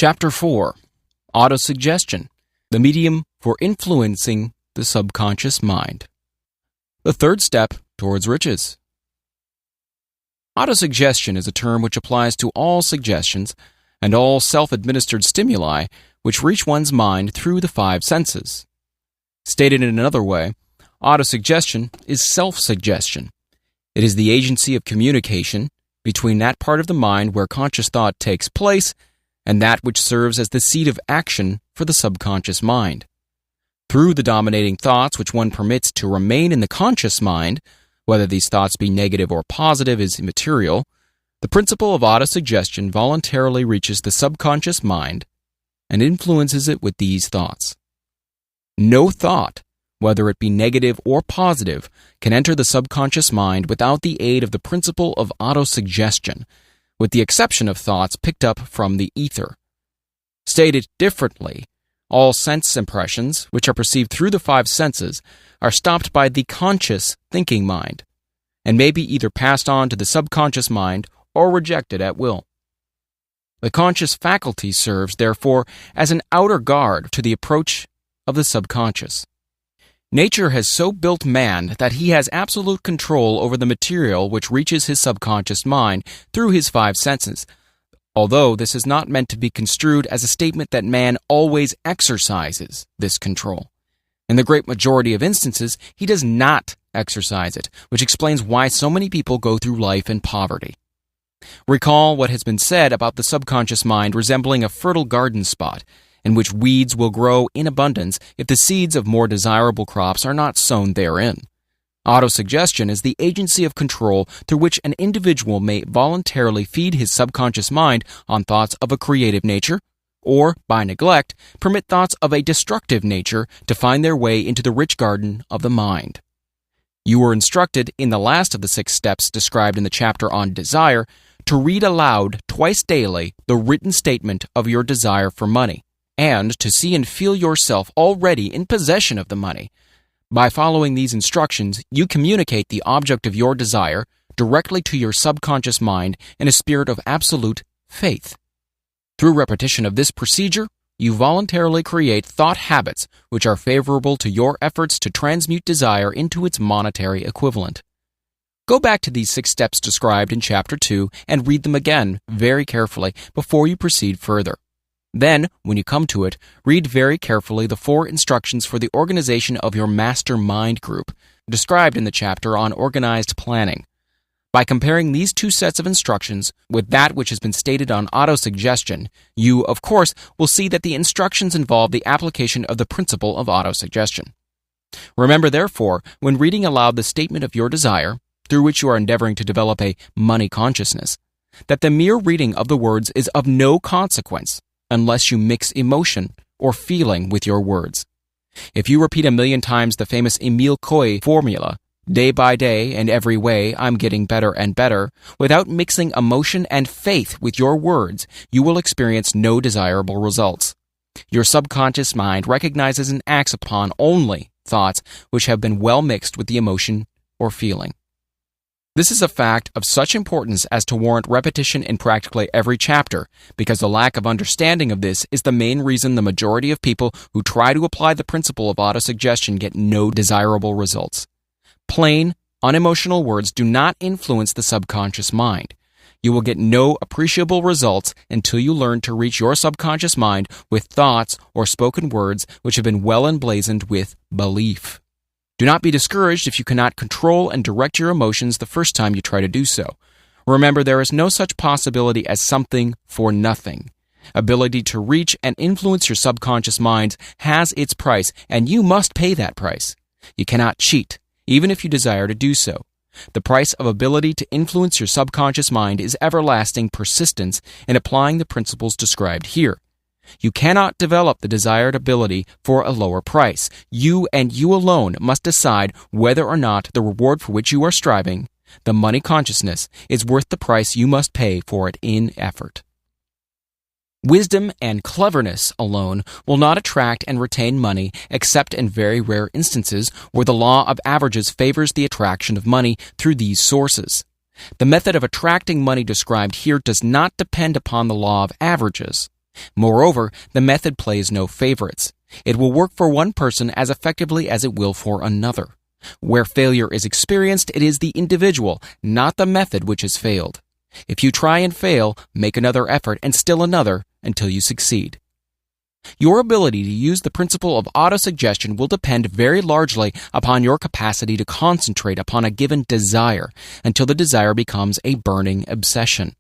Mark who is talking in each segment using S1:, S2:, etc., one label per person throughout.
S1: Chapter 4. Autosuggestion, the medium for influencing the subconscious mind. The third step towards riches. Autosuggestion is a term which applies to all suggestions and all self-administered stimuli which reach one's mind through the five senses. Stated in another way, autosuggestion is self-suggestion. It is the agency of communication between that part of the mind where conscious thought takes place and that which serves as the seat of action for the subconscious mind. Through the dominating thoughts which one permits to remain in the conscious mind, whether these thoughts be negative or positive is immaterial, the principle of autosuggestion voluntarily reaches the subconscious mind and influences it with these thoughts. No thought, whether it be negative or positive, can enter the subconscious mind without the aid of the principle of autosuggestion, with the exception of thoughts picked up from the ether. Stated differently, all sense impressions, which are perceived through the five senses, are stopped by the conscious thinking mind, and may be either passed on to the subconscious mind or rejected at will. The conscious faculty serves, therefore, as an outer guard to the approach of the subconscious. Nature has so built man that he has absolute control over the material which reaches his subconscious mind through his five senses, although this is not meant to be construed as a statement that man always exercises this control. In the great majority of instances, he does not exercise it, which explains why so many people go through life in poverty. Recall what has been said about the subconscious mind resembling a fertile garden spot, in which weeds will grow in abundance if the seeds of more desirable crops are not sown therein. Autosuggestion is the agency of control through which an individual may voluntarily feed his subconscious mind on thoughts of a creative nature, or, by neglect, permit thoughts of a destructive nature to find their way into the rich garden of the mind. You were instructed in the last of the 6 steps described in the chapter on desire to read aloud twice daily the written statement of your desire for money, and to see and feel yourself already in possession of the money. By following these instructions, you communicate the object of your desire directly to your subconscious mind in a spirit of absolute faith. Through repetition of this procedure, you voluntarily create thought habits which are favorable to your efforts to transmute desire into its monetary equivalent. Go back to these 6 steps described in Chapter 2 and read them again very carefully before you proceed further. Then, when you come to it, read very carefully the 4 instructions for the organization of your master mind group, described in the chapter on organized planning. By comparing these 2 sets of instructions with that which has been stated on autosuggestion, you, of course, will see that the instructions involve the application of the principle of autosuggestion. Remember, therefore, when reading aloud the statement of your desire, through which you are endeavoring to develop a money consciousness, that the mere reading of the words is of no consequence unless you mix emotion or feeling with your words. If you repeat 1,000,000 times the famous Emile Coué formula, day by day and every way I'm getting better and better, without mixing emotion and faith with your words, you will experience no desirable results. Your subconscious mind recognizes and acts upon only thoughts which have been well mixed with the emotion or feeling. This is a fact of such importance as to warrant repetition in practically every chapter, because the lack of understanding of this is the main reason the majority of people who try to apply the principle of autosuggestion get no desirable results. Plain, unemotional words do not influence the subconscious mind. You will get no appreciable results until you learn to reach your subconscious mind with thoughts or spoken words which have been well emblazoned with belief. Do not be discouraged if you cannot control and direct your emotions the first time you try to do so. Remember, there is no such possibility as something for nothing. Ability to reach and influence your subconscious mind has its price, and you must pay that price. You cannot cheat, even if you desire to do so. The price of ability to influence your subconscious mind is everlasting persistence in applying the principles described here. You cannot develop the desired ability for a lower price. You and you alone must decide whether or not the reward for which you are striving, the money consciousness, is worth the price you must pay for it in effort. Wisdom and cleverness alone will not attract and retain money except in very rare instances where the law of averages favors the attraction of money through these sources. The method of attracting money described here does not depend upon the law of averages. Moreover, the method plays no favorites. It will work for one person as effectively as it will for another. Where failure is experienced, it is the individual, not the method, which has failed. If you try and fail, make another effort and still another until you succeed. Your ability to use the principle of autosuggestion will depend very largely upon your capacity to concentrate upon a given desire until the desire becomes a burning obsession.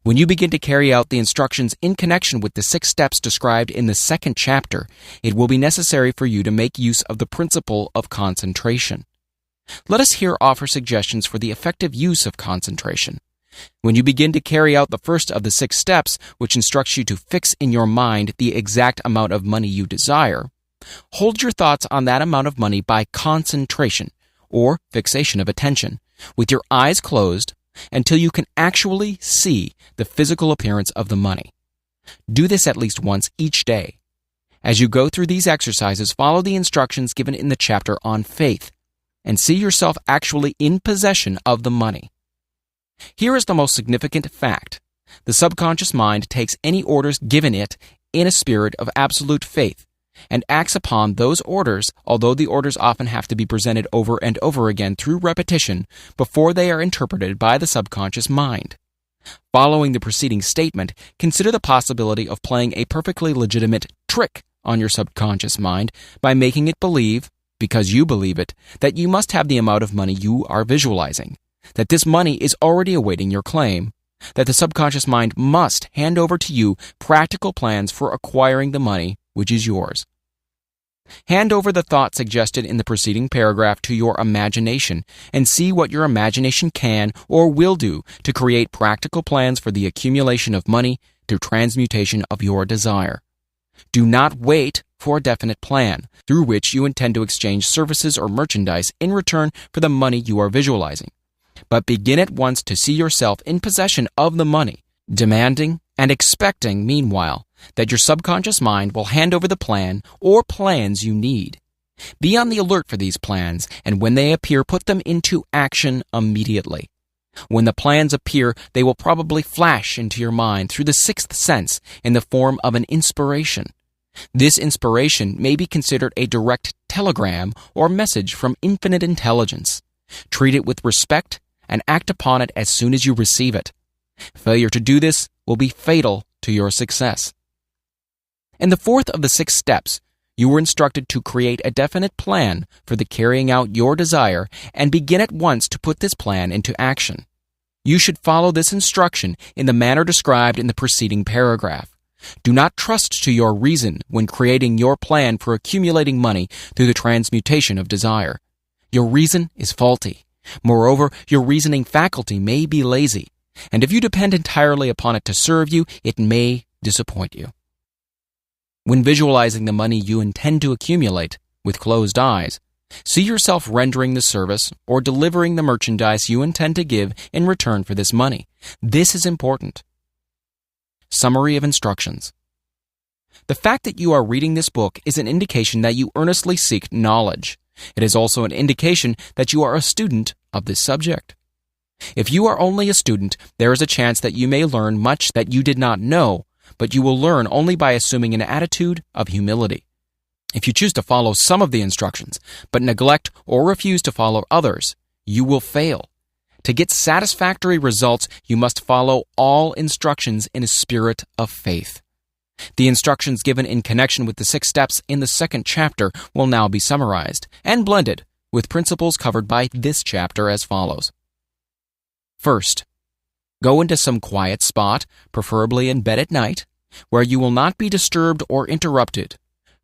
S1: When you begin to carry out the instructions in connection with the 6 steps described in the 2nd chapter, it will be necessary for you to make use of the principle of concentration. Let us here offer suggestions for the effective use of concentration. When you begin to carry out the first of the 6 steps, which instructs you to fix in your mind the exact amount of money you desire, hold your thoughts on that amount of money by concentration, or fixation of attention, with your eyes closed, until you can actually see the physical appearance of the money. Do this at least once each day. As you go through these exercises, follow the instructions given in the chapter on faith, and see yourself actually in possession of the money. Here is the most significant fact. The subconscious mind takes any orders given it in a spirit of absolute faith, and acts upon those orders, although the orders often have to be presented over and over again through repetition before they are interpreted by the subconscious mind. Following the preceding statement, consider the possibility of playing a perfectly legitimate trick on your subconscious mind by making it believe, because you believe it, that you must have the amount of money you are visualizing, that this money is already awaiting your claim, that the subconscious mind must hand over to you practical plans for acquiring the money which is yours. Hand over the thought suggested in the preceding paragraph to your imagination and see what your imagination can or will do to create practical plans for the accumulation of money through transmutation of your desire. Do not wait for a definite plan through which you intend to exchange services or merchandise in return for the money you are visualizing, but begin at once to see yourself in possession of the money, demanding and expecting, meanwhile, that your subconscious mind will hand over the plan or plans you need. Be on the alert for these plans, and when they appear, put them into action immediately. When the plans appear, they will probably flash into your mind through the 6th sense in the form of an inspiration. This inspiration may be considered a direct telegram or message from infinite intelligence. Treat it with respect and act upon it as soon as you receive it. Failure to do this will be fatal to your success. In the 4th of the 6 steps, you were instructed to create a definite plan for the carrying out your desire and begin at once to put this plan into action. You should follow this instruction in the manner described in the preceding paragraph. Do not trust to your reason when creating your plan for accumulating money through the transmutation of desire. Your reason is faulty. Moreover, your reasoning faculty may be lazy, and if you depend entirely upon it to serve you, it may disappoint you. When visualizing the money you intend to accumulate with closed eyes, see yourself rendering the service or delivering the merchandise you intend to give in return for this money. This is important. Summary of instructions. The fact that you are reading this book is an indication that you earnestly seek knowledge. It is also an indication that you are a student of this subject. If you are only a student, there is a chance that you may learn much that you did not know, but you will learn only by assuming an attitude of humility. If you choose to follow some of the instructions, but neglect or refuse to follow others, you will fail. To get satisfactory results, you must follow all instructions in a spirit of faith. The instructions given in connection with the 6 steps in the 2nd chapter will now be summarized and blended with principles covered by this chapter as follows. First, go into some quiet spot, preferably in bed at night, where you will not be disturbed or interrupted.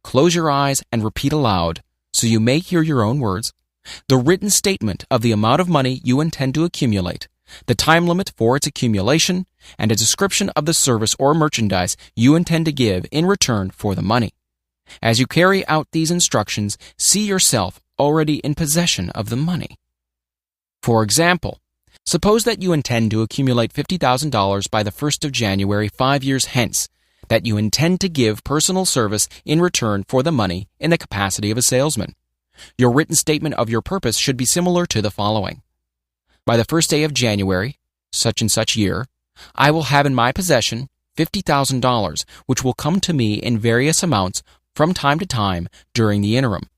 S1: Close your eyes and repeat aloud, so you may hear your own words, the written statement of the amount of money you intend to accumulate, the time limit for its accumulation, and a description of the service or merchandise you intend to give in return for the money. As you carry out these instructions, see yourself already in possession of the money. For example, suppose that you intend to accumulate $50,000 by the 1st of January 5 years hence, that you intend to give personal service in return for the money in the capacity of a salesman. Your written statement of your purpose should be similar to the following. By the 1st day of January, such and such year, I will have in my possession $50,000, which will come to me in various amounts from time to time during the interim.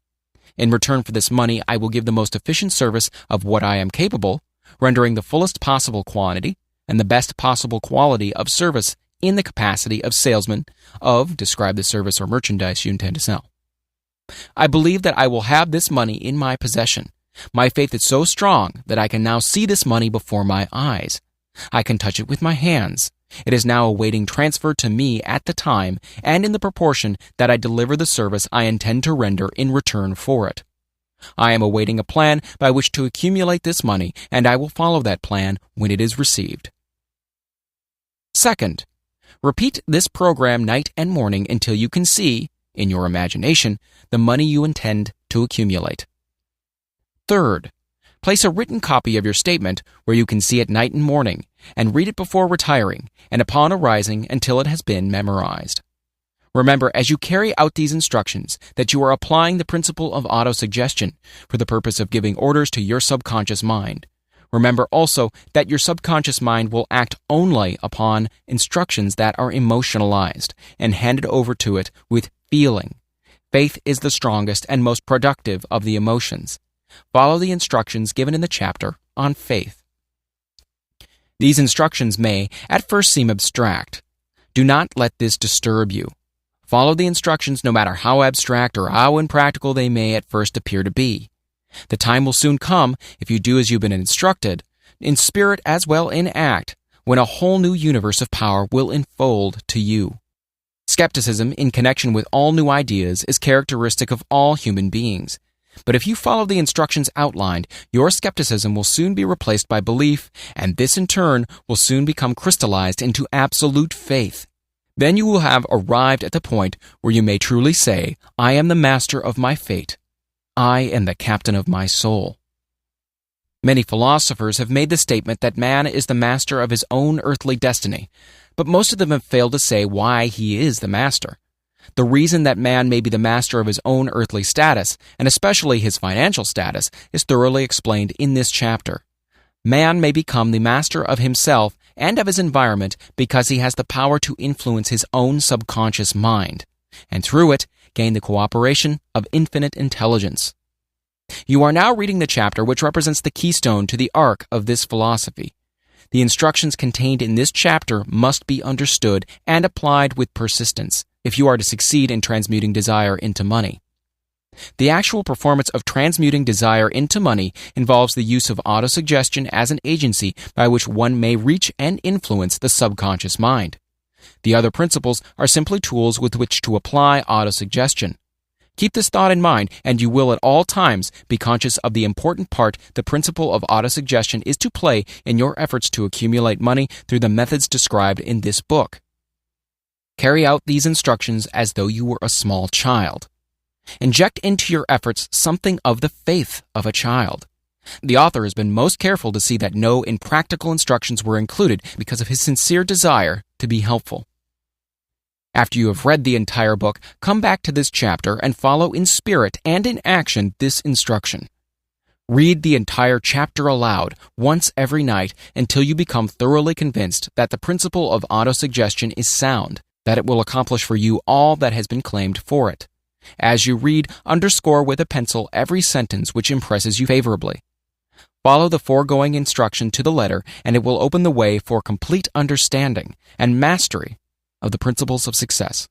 S1: In return for this money, I will give the most efficient service of what I am capable, rendering the fullest possible quantity and the best possible quality of service in the capacity of salesman of describe the service or merchandise you intend to sell. I believe that I will have this money in my possession. My faith is so strong that I can now see this money before my eyes. I can touch it with my hands. It is now awaiting transfer to me at the time and in the proportion that I deliver the service I intend to render in return for it. I am awaiting a plan by which to accumulate this money, and I will follow that plan when it is received. Second, repeat this program night and morning until you can see, in your imagination, the money you intend to accumulate. Third, place a written copy of your statement where you can see it night and morning, and read it before retiring and upon arising until it has been memorized. Remember, as you carry out these instructions, that you are applying the principle of autosuggestion for the purpose of giving orders to your subconscious mind. Remember also that your subconscious mind will act only upon instructions that are emotionalized and handed over to it with feeling. Faith is the strongest and most productive of the emotions. Follow the instructions given in the chapter on faith. These instructions may at first seem abstract. Do not let this disturb you. Follow the instructions no matter how abstract or how impractical they may at first appear to be. The time will soon come, if you do as you've been instructed, in spirit as well in act, when a whole new universe of power will enfold to you. Skepticism in connection with all new ideas is characteristic of all human beings. But if you follow the instructions outlined, your skepticism will soon be replaced by belief, and this in turn will soon become crystallized into absolute faith. Then you will have arrived at the point where you may truly say, I am the master of my fate. I am the captain of my soul. Many philosophers have made the statement that man is the master of his own earthly destiny, but most of them have failed to say why he is the master. The reason that man may be the master of his own earthly status, and especially his financial status, is thoroughly explained in this chapter. Man may become the master of himself and of his environment because he has the power to influence his own subconscious mind, and through it, gain the cooperation of infinite intelligence. You are now reading the chapter which represents the keystone to the arc of this philosophy. The instructions contained in this chapter must be understood and applied with persistence if you are to succeed in transmuting desire into money. The actual performance of transmuting desire into money involves the use of autosuggestion as an agency by which one may reach and influence the subconscious mind. The other principles are simply tools with which to apply autosuggestion. Keep this thought in mind, and you will at all times be conscious of the important part the principle of autosuggestion is to play in your efforts to accumulate money through the methods described in this book. Carry out these instructions as though you were a small child. Inject into your efforts something of the faith of a child. The author has been most careful to see that no impractical instructions were included because of his sincere desire to be helpful. After you have read the entire book, come back to this chapter and follow in spirit and in action this instruction. Read the entire chapter aloud once every night until you become thoroughly convinced that the principle of autosuggestion is sound, that it will accomplish for you all that has been claimed for it. As you read, underscore with a pencil every sentence which impresses you favorably. Follow the foregoing instruction to the letter, and it will open the way for complete understanding and mastery of the principles of success.